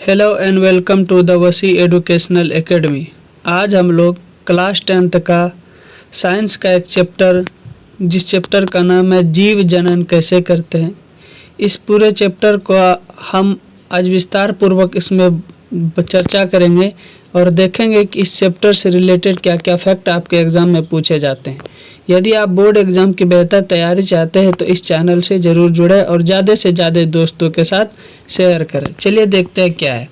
Hello and welcome to the Wasi educational academy. आज हम लोग क्लास 10th का साइंस का एक चैप्टर, जिस चैप्टर का नाम है जीव जनन कैसे करते हैं, इस पूरे चैप्टर को हम आज विस्तार पूर्वक इसमें चर्चा करेंगे और देखेंगे कि इस चैप्टर से रिलेटेड क्या क्या फैक्ट आपके एग्ज़ाम में पूछे जाते हैं। यदि आप बोर्ड एग्ज़ाम की बेहतर तैयारी चाहते हैं तो इस चैनल से ज़रूर जुड़ें और ज़्यादा से ज़्यादा दोस्तों के साथ शेयर करें। चलिए देखते हैं क्या है।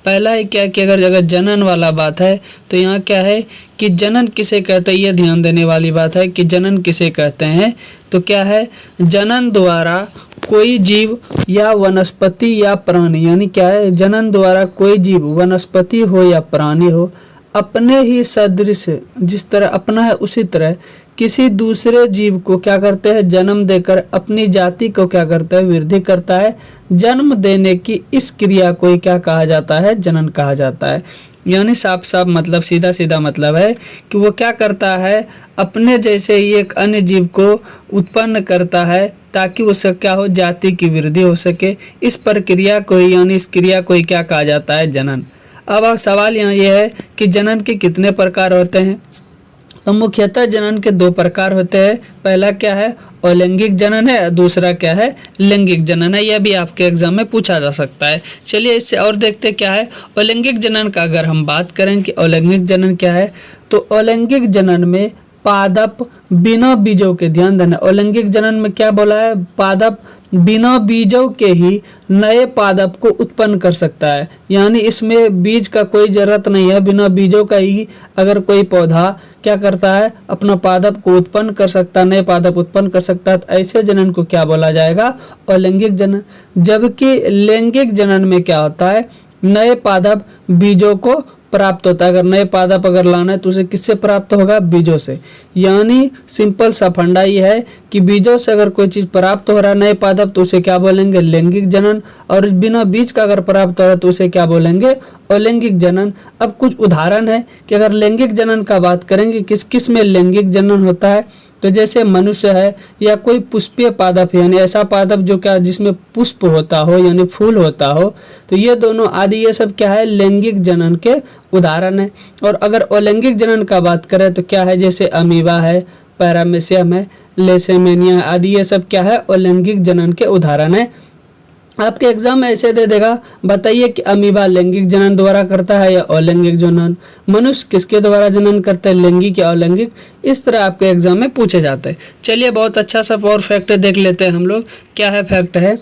पहला है क्या कि अगर जनन वाला बात है तो यहाँ क्या है कि जनन किसे कहते हैं, ये ध्यान देने वाली बात है कि जनन किसे कहते हैं। तो क्या है, जनन द्वारा कोई जीव या वनस्पति या प्राणी, यानी क्या है, जनन द्वारा कोई जीव वनस्पति हो या प्राणी हो अपने ही सदृश, जिस तरह अपना है उसी तरह किसी दूसरे जीव को क्या करते हैं, जन्म देकर अपनी जाति को क्या करता है, वृद्धि करता है। जन्म देने की इस क्रिया को ही क्या कहा जाता है, जनन कहा जाता है। यानी साफ साफ मतलब, सीधा सीधा मतलब है कि वो क्या करता है, अपने जैसे ही एक अन्य जीव को उत्पन्न करता है ताकि उसका क्या हो, जाति की वृद्धि हो सके। इस प्रक्रिया को ही, यानी इस क्रिया को ही क्या कहा जाता है, जनन। अब सवाल यहाँ ये है कि जनन के कितने प्रकार होते हैं। तो मुख्यतः जनन के दो प्रकार होते हैं। पहला क्या है, अलैंगिक जनन है, दूसरा क्या है, लैंगिक जनन है। यह भी आपके एग्जाम में पूछा जा सकता है। चलिए इससे और देखते क्या है। अलैंगिक जनन का अगर हम बात करें कि अलैंगिक जनन क्या है, तो अलैंगिक जनन में पादप बिना बीजों के, ध्यान देना, अलैंगिक जनन में क्या बोला है, पादप बिना बीजों के ही नए पादप को उत्पन्न कर सकता है। यानी इसमें बीज का कोई जरूरत नहीं है, बिना बीजों का ही अगर कोई पौधा क्या करता है, अपना पादप को उत्पन्न कर सकता है, नए पादप उत्पन्न कर सकता है। तो ऐसे जनन को क्या बोला जाएगा, अलैंगिक जनन। जबकि लैंगिक जनन में क्या होता है, नए पादप बीजों को प्राप्त होता है। अगर नए पादप अगर लाना है तो उसे किससे प्राप्त होगा, बीजों से। यानी सिंपल सा फंडा ये है कि बीजों से अगर कोई चीज प्राप्त हो रहा है, नए पादप, तो उसे क्या बोलेंगे, लैंगिक जनन। और बिना बीज का अगर प्राप्त हो रहा है तो उसे क्या बोलेंगे, अलैंगिक जनन। अब कुछ उदाहरण है कि अगर लैंगिक जनन का बात करेंगे, किस किस में लैंगिक जनन होता है, तो जैसे मनुष्य है या कोई पुष्पीय पादप, यानी ऐसा पादप जो क्या जिसमें पुष्प होता हो, यानी फूल होता हो, तो ये दोनों आदि ये सब क्या है, लैंगिक जनन के उदाहरण है। और अगर अलैंगिक जनन का बात करें तो क्या है, जैसे अमीबा है, पैरामीशियम है, लेसेमेनिया आदि, ये सब क्या है, अलैंगिक जनन के उदाहरण है। आपके एग्जाम में ऐसे दे देगा, बताइए कि अमीबा लैंगिक जनन द्वारा करता है या अलैंगिक जनन। मनुष्य किसके द्वारा जनन करते हैं, लैंगिक या अलैंगिक। इस तरह आपके एग्जाम में पूछे जाते हैं। चलिए बहुत अच्छा सा और फैक्ट देख लेते हैं हम लोग। क्या है फैक्ट है,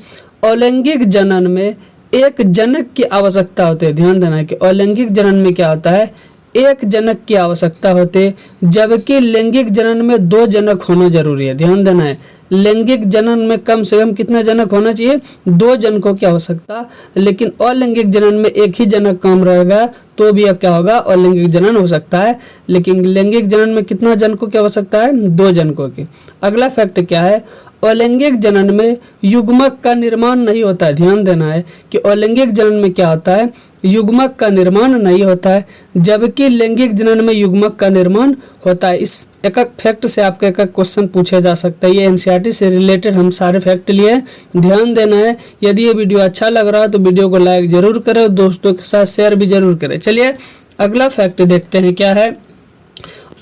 अलैंगिक जनन में एक जनक की आवश्यकता होती है। ध्यान देना कि अलैंगिक जनन में क्या होता है, एक जनक की आवश्यकता होती है, जबकि लैंगिक जनन में दो जनक होना जरूरी है। ध्यान देना है, लैंगिक जनन में कम से कम कितना जनक होना चाहिए, दो जनकों की आवश्यकता। लेकिन अलैंगिक जनन में एक ही जनक काम रहेगा तो भी अब क्या होगा, अलैंगिक जनन हो सकता है। लेकिन लैंगिक जनन में कितना जनकों की आवश्यकता है, दो जनकों की। अगला फैक्ट क्या है, अलैंगिक जनन में युग्मक का निर्माण नहीं होता है। ध्यान देना है कि अलैंगिक जनन में क्या होता है, युग्मक का निर्माण नहीं होता है, जबकि लैंगिक जनन में युग्मक का निर्माण होता है। इस एक एक फैक्ट से आपके एक एक क्वेश्चन पूछे जा सकता है। ये एनसीईआरटी से रिलेटेड हम सारे फैक्ट लिए, ध्यान देना है। यदि ये वीडियो अच्छा लग रहा है तो वीडियो को लाइक जरूर करें, दोस्तों के साथ शेयर भी जरूर करें। चलिए अगला फैक्ट देखते हैं क्या है।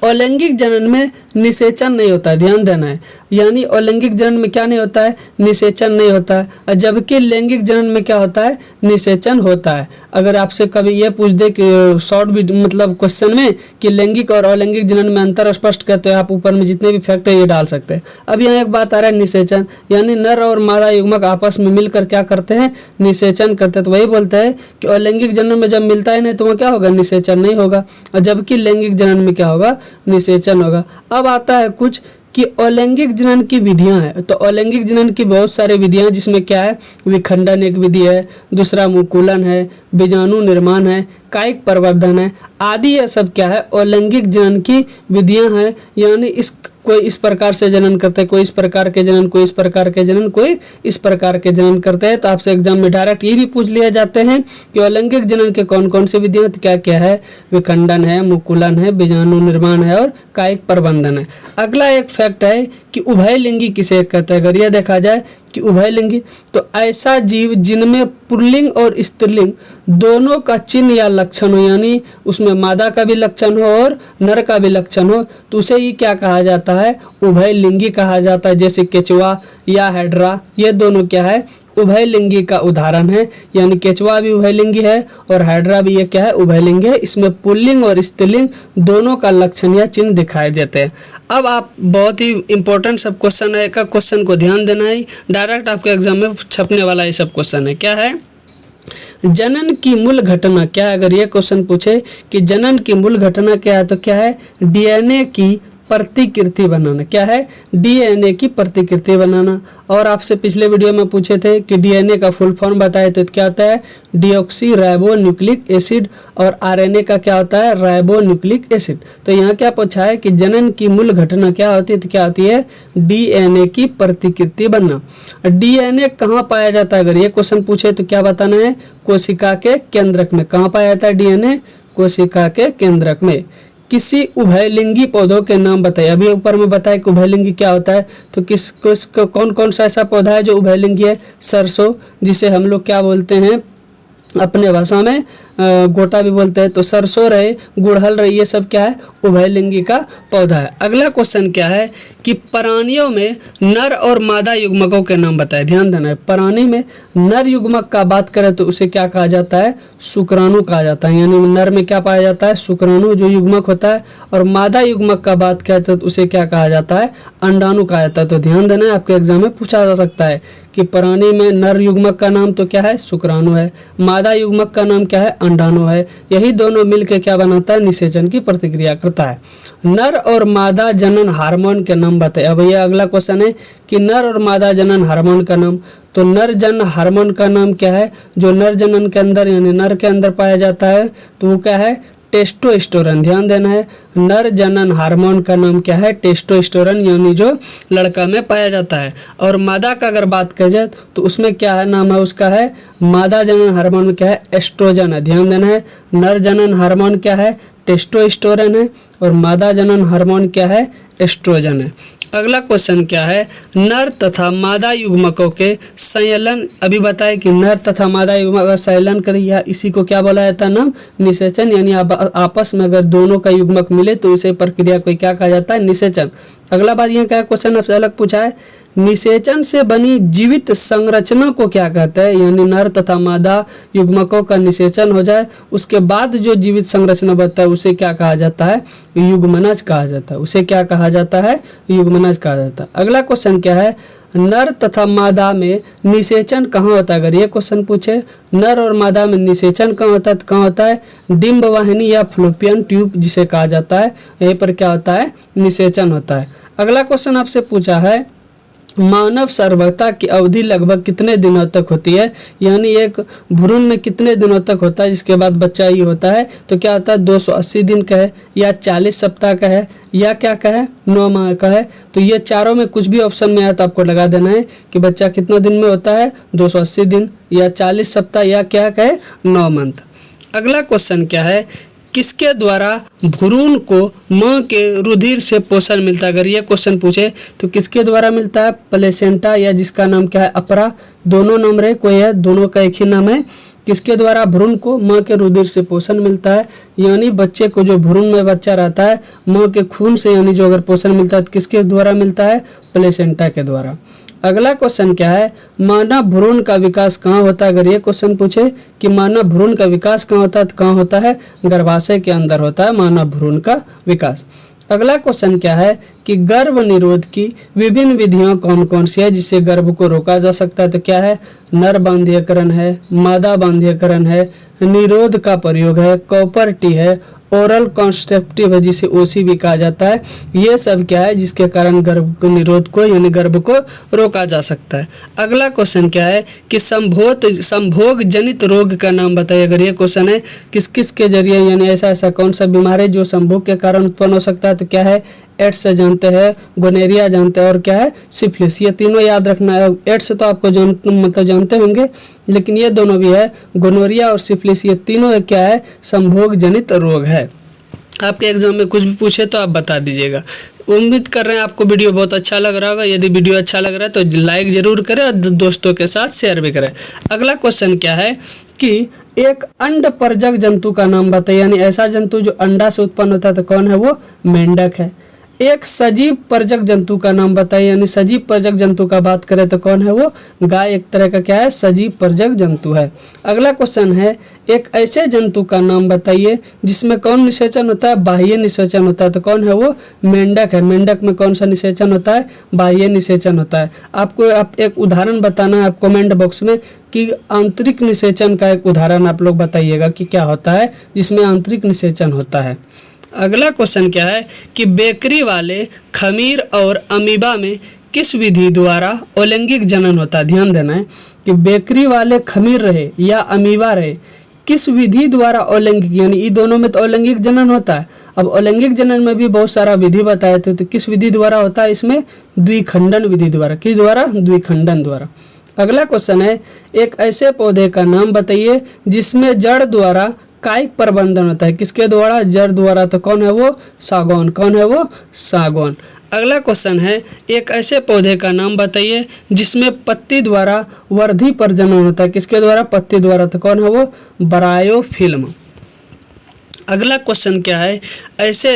अलैंगिक जनन में निषेचन नहीं होता है। ध्यान देना है, यानी अलैंगिक जनन में क्या नहीं होता है, निषेचन नहीं होता है। जबकि लैंगिक जनन में क्या होता है, निषेचन होता है। अगर आपसे कभी ये पूछ दे कि शॉर्ट मतलब क्वेश्चन में कि लैंगिक और अलैंगिक जनन में अंतर स्पष्ट करते हैं, आप ऊपर में जितने भी फैक्ट है ये डाल सकते हैं। अब यहाँ एक बात आ रहा है, निषेचन, यानी नर और मादा युग्मक आपस में मिलकर क्या करते हैं, निषेचन करते हैं। तो वही बोलते हैं कि अलैंगिक जनन में जब मिलता है नहीं तो वह क्या होगा, निषेचन नहीं होगा। और जबकि लैंगिक जनन में क्या होगा, निषेचन होगा। अब आता है कुछ कि अलैंगिक जनन की विधियां हैं। तो अलैंगिक जनन की बहुत सारी विधियां, जिसमें क्या है, विखंडन एक विधि है, दूसरा मुकुलन है, बीजाणु निर्माण है, कायिक प्रवर्धन है आदि। ये सब क्या है, अलैंगिक जनन की विधियां हैं। यानी इस कोई इस प्रकार से जनन करते हैं, कोई इस प्रकार के जनन, कोई इस प्रकार के जनन, कोई इस प्रकार के जनन करते हैं। तो आपसे एग्जाम में डायरेक्ट ये भी पूछ लिया जाते हैं कि अलैंगिक जनन के कौन कौन से विधियां, क्या क्या है, विखंडन है, मुकुलन है, बीजाणु निर्माण है और कायिक प्रबंधन है। अगला एक फैक्ट है कि उभयलिंगी किसे कहते हैं। अगर यह देखा जाए कि उभयलिंगी, तो ऐसा जीव जिनमें पुल्लिंग और स्त्रीलिंग दोनों का चिन्ह या लक्षण हो, यानी उसमें मादा का भी लक्षण हो और नर का भी लक्षण हो, तो उसे ही क्या कहा जाता है, उभयलिंगी कहा जाता है। जैसे केचुआ या हेड्रा, ये दोनों क्या है, उभयलिंगी का उदाहरण है, यानी केचुआ भी उभयलिंगी है और हाइड्रा भी ये क्या है, उभयलिंगी है। इसमें पुल्लिंग और स्त्रीलिंग दोनों का लक्षण या चिन्ह दिखाई देते हैं। अब आप बहुत ही इंपॉर्टेंट सब क्वेश्चन है, का क्वेश्चन को ध्यान देना है, डायरेक्ट आपके एग्जाम में छपने वाला ये सब क्वेश्चन है। क्या है, जनन की मूल घटना क्या है। अगर ये क्वेश्चन पूछे कि जनन की मूल घटना क्या है, तो क्या है, डीएनए की प्रतिकृति बनाना। क्या है, डीएनए की प्रतिकृति बनाना। और आपसे पिछले वीडियो में पूछे थे कि डीएनए का फुल फॉर्म बताए थे, तो क्या होता है, डीऑक्सी राइबो न्यूक्लिक एसिड, और आरएनए का क्या होता है, राइबो न्यूक्लिक एसिड। तो यहाँ क्या पूछा है कि जनन की मूल घटना क्या होती है, तो क्या होती है, डीएनए की प्रतिकृति बनना। डीएनए कहाँ पाया जाता है, अगर ये क्वेश्चन पूछे तो क्या बताना है, कोशिका के केंद्रक में। कहाँ पाया जाता है डीएनए, कोशिका के केंद्रक में। किसी उभयलिंगी पौधों के नाम बताइए। अभी ऊपर में बताया कि उभयलिंगी क्या होता है, तो कौन कौन सा ऐसा पौधा है जो उभयलिंगी है, सरसों, जिसे हम लोग क्या बोलते हैं अपने भाषा में गोटा भी बोलते हैं, तो सरसों रहे, गुड़हल रहे, ये सब क्या है, उभयलिंगी का पौधा है। अगला क्वेश्चन क्या है कि प्राणियों में नर और मादा युग्मकों के नाम बताएं। ध्यान देना है, प्राणी में नर युग्मक का बात करें तो उसे क्या कहा जाता है, शुक्राणु कहा जाता है। यानी नर में क्या पाया जाता है, शुक्राणु जो युग्मक होता है, और मादा युग्मक का बात करते हैं तो उसे क्या कहा जाता है, अंडाणु कहा जाता है। तो ध्यान देना है, आपके एग्जाम में पूछा जा सकता है कि प्राणी में नर युग्मक का नाम तो क्या है, शुक्राणु है, मादा युग्मक का नाम क्या है, अंडाणु है। यही दोनों मिलकर क्या बनाता है, निषेचन की प्रतिक्रिया करता है। नर और मादा जनन हार्मोन के नाम बताए। अब ये अगला क्वेश्चन है कि नर और मादा जनन हार्मोन का नाम, तो नर जनन हार्मोन का नाम क्या है, जो नर जनन के अंदर यानी नर के अंदर पाया जाता है, तो वो क्या है, टेस्टोस्टेरोन। ध्यान देना है, नर जनन हार्मोन का नाम क्या है, टेस्टोस्टेरोन, यानी जो लड़का में पाया जाता है। और मादा का अगर बात की जाए तो उसमें क्या है, नाम है उसका है, मादा जनन हार्मोन में क्या है, एस्ट्रोजन है। ध्यान देना है, नर जनन हार्मोन क्या है, टेस्टोस्टेरोन है, और मादा जनन हार्मोन क्या है, एस्ट्रोजन है। अगला क्वेश्चन क्या है, नर तथा मादा युग्मकों के संयलन। अभी बताए कि नर तथा मादा युग्मक का संयलन करें, या इसी को क्या बोला जाता है, नाम निषेचन। यानी आपस में अगर दोनों का युग्मक मिले तो इसे प्रक्रिया को क्या कहा जाता है, निषेचन। अगला बात यहाँ क्या क्वेश्चन आपसे अलग पूछा है, निषेचन से बनी जीवित संरचना को क्या कहते हैं। यानी नर तथा मादा युग्मकों का निषेचन हो जाए उसके बाद जो जीवित संरचना बनता है उसे क्या कहा जाता है, युग्मनज कहा जाता है। उसे क्या कहा जाता है, युग्मनज कहा जाता है। अगला क्वेश्चन क्या है, नर तथा मादा में निषेचन कहाँ होता है। अगर ये क्वेश्चन पूछे नर और मादा में निषेचन कहाँ होता है, तो कहाँ होता है, डिम्ब वाहिनी या फ्लोपियन ट्यूब जिसे कहा जाता है, यहीं पर क्या होता है, निषेचन होता है। अगला क्वेश्चन आपसे पूछा है, मानव सर्वथा की अवधि लगभग कितने दिनों तक होती है। यानी एक भ्रूण में कितने दिनों तक होता है जिसके बाद बच्चा ही होता है, तो क्या होता है, 280 दिन का है, या 40 सप्ताह का है, या क्या का है, 9 माह का है। तो ये चारों में कुछ भी ऑप्शन में आया तो आपको लगा देना है कि बच्चा कितना दिन में होता है, 280 दिन, या 40 सप्ताह, या क्या का है, 9 मंथ। अगला क्वेश्चन क्या है, किसके द्वारा भ्रूण को मां के रुधिर से पोषण मिलता है। अगर ये क्वेश्चन पूछे तो किसके द्वारा मिलता है, प्लेसेंटा, या जिसका नाम क्या है, अपरा। दोनों नाम रहे, कोई है, दोनों का एक ही नाम है। किसके द्वारा भ्रूण को मां के रुधिर से पोषण मिलता है, यानी बच्चे को जो भ्रूण में बच्चा रहता है मां के खून से, यानी जो अगर पोषण मिलता है तो किसके द्वारा मिलता है, प्लेसेंटा के द्वारा। अगला क्वेश्चन क्या है, मानव भ्रूण का विकास कहाँ होता है। अगर ये क्वेश्चन पूछे कि मानव भ्रूण का विकास कहाँ होता है, तो कहाँ होता है, गर्भाशय के अंदर होता है मानव भ्रूण का विकास। अगला क्वेश्चन क्या है कि गर्भ निरोध की विभिन्न विधियां कौन कौन सी है जिससे गर्भ को रोका जा सकता है। तो क्या है, नर बांध्यकरण है, मादा बांध्यकरण है, निरोध का प्रयोग है, कॉपर टी है, ओरल कॉन्ट्रसेप्टिव है जिसे ओसी भी कहा जाता है। ये सब क्या है जिसके कारण गर्भ को निरोध को यानी गर्भ को रोका जा सकता है। अगला क्वेश्चन क्या है कि संभोग जनित रोग का नाम बताइए। अगर ये क्वेश्चन है किस किस के जरिए यानी ऐसा कौन सा बीमारी है जो संभोग के कारण उत्पन्न हो सकता है, तो क्या है, एड्स जानते हैं, गोनेरिया जानते हैं, और क्या है, सिफिलिस। ये तीनों याद रखना है। एड्स तो आपको जानते होंगे, लेकिन ये दोनों भी है, गोनोरिया और सिफिलिस, ये तीनों क्या है, संभोग जनित रोग है। आपके एग्जाम में कुछ भी पूछे तो आप बता दीजिएगा। उम्मीद कर रहे हैं आपको वीडियो बहुत अच्छा लग रहा होगा। यदि वीडियो अच्छा लग रहा है तो लाइक ज़रूर करें और दोस्तों के साथ शेयर भी करें। अगला क्वेश्चन क्या है कि एक अंड परजक जंतु का नाम बताइए, यानी ऐसा जंतु जो अंडा से उत्पन्न होता है तो कौन है वो? मेंढक है। एक सजीव परजक जंतु का नाम बताइए, यानी सजीव परजक जंतु का बात करें तो कौन है वो? गाय एक तरह का क्या है? सजीव परजक जंतु है। अगला क्वेश्चन है एक ऐसे जंतु का नाम बताइए जिसमें कौन निषेचन होता है? बाह्य निषेचन होता है तो कौन है वो? मेंढक है। मेंढक में कौन सा निषेचन होता है? बाह्य निषेचन होता है। आपको एक उदाहरण बताना है आप कमेंट बॉक्स में कि आंतरिक निषेचन का एक उदाहरण आप लोग बताइएगा कि क्या होता है जिसमें आंतरिक निषेचन होता है। अगला क्वेश्चन क्या है कि बेकरी वाले खमीर और अमीबा में किस विधि द्वारा अलैंगिक जनन होता है? ध्यान देना है कि बेकरी वाले खमीर रहे या अमीबा रहे, किस विधि द्वारा अलैंगिक, यानी ये दोनों में तो अलैंगिक जनन होता है। अब अलैंगिक जनन में भी बहुत सारा विधि बताए थे, तो किस विधि द्वारा होता है? इसमें द्विखंडन विधि द्वारा। किस द्वारा? द्विखंडन द्वारा। अगला क्वेश्चन है एक ऐसे पौधे का नाम बताइए जिसमें जड़ द्वारा कायिक प्रबंधन होता है। किसके द्वारा? जड़ द्वारा। तो कौन है वो? सागौन। कौन है वो? सागौन। अगला क्वेश्चन है एक ऐसे पौधे का नाम बताइए जिसमें पत्ती द्वारा वर्धी प्रजनन होता है। किसके द्वारा? पत्ती द्वारा। तो कौन है वो? ब्रायोफिल्म। अगला क्वेश्चन क्या है ऐसे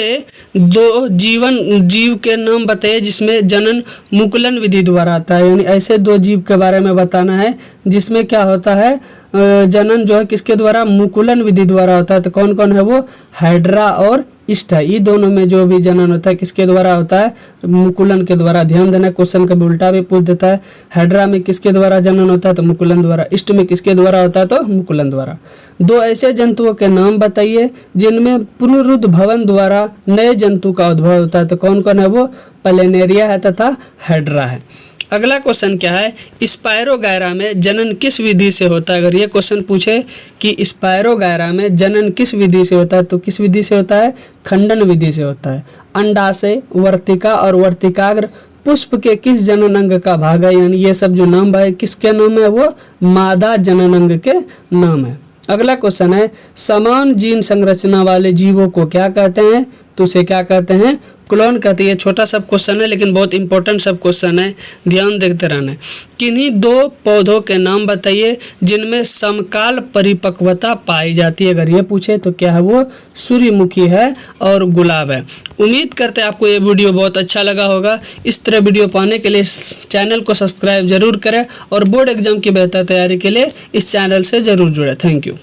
दो जीव के नाम बताइए जिसमें जनन मुकुलन विधि द्वारा आता है, यानी ऐसे दो जीव के बारे में बताना है जिसमें क्या होता है? जनन जो है किसके द्वारा? मुकुलन विधि द्वारा होता है। तो कौन कौन है वो? हाइड्रा और इष्टा। ये दोनों में जो भी जनन होता है किसके द्वारा होता है? मुकुलन के द्वारा। ध्यान देना, क्वेश्चन कभी उल्टा भी पूछ देता है। हाइड्रा में किसके द्वारा जनन होता है? तो मुकुलन द्वारा। इष्ट में किसके द्वारा होता है? तो मुकुलन द्वारा। दो ऐसे जंतुओं के नाम बताइए जिनमें पुनरुद्भवन द्वारा नए जंतु का उद्भव होता है। तो कौन कौन है वो? प्लेनेरिया है तथा हाइड्रा है। अगला क्वेश्चन क्या है स्पायरोगैरा में जनन किस विधि से होता है? अगर ये क्वेश्चन पूछे कि स्पायरोगैरा में जनन किस विधि से होता है तो किस विधि से होता है? खंडन विधि से होता है। अंडाशय, वर्तिका और वर्तिकाग्र पुष्प के किस जनन अंग का भाग है? यानी ये सब जो नाम है किसके नाम है? वो मादा जनन अंग के नाम है। अगला क्वेश्चन है समान जीन संरचना वाले जीवों को क्या कहते हैं? तो उसे क्या कहते हैं? क्लोन कहते हैं। छोटा सब क्वेश्चन है लेकिन बहुत इंपॉर्टेंट सब क्वेश्चन है, ध्यान देखते रहना है। किन्हीं दो पौधों के नाम बताइए जिनमें समकाल परिपक्वता पाई जाती है। अगर ये पूछे तो क्या है वो? सूर्यमुखी है और गुलाब है। उम्मीद करते हैं आपको ये वीडियो बहुत अच्छा लगा होगा। इस तरह वीडियो पाने के लिए इस चैनल को सब्सक्राइब जरूर करें और बोर्ड एग्जाम की बेहतर तैयारी के लिए इस चैनल से जरूर जुड़े। Thank you.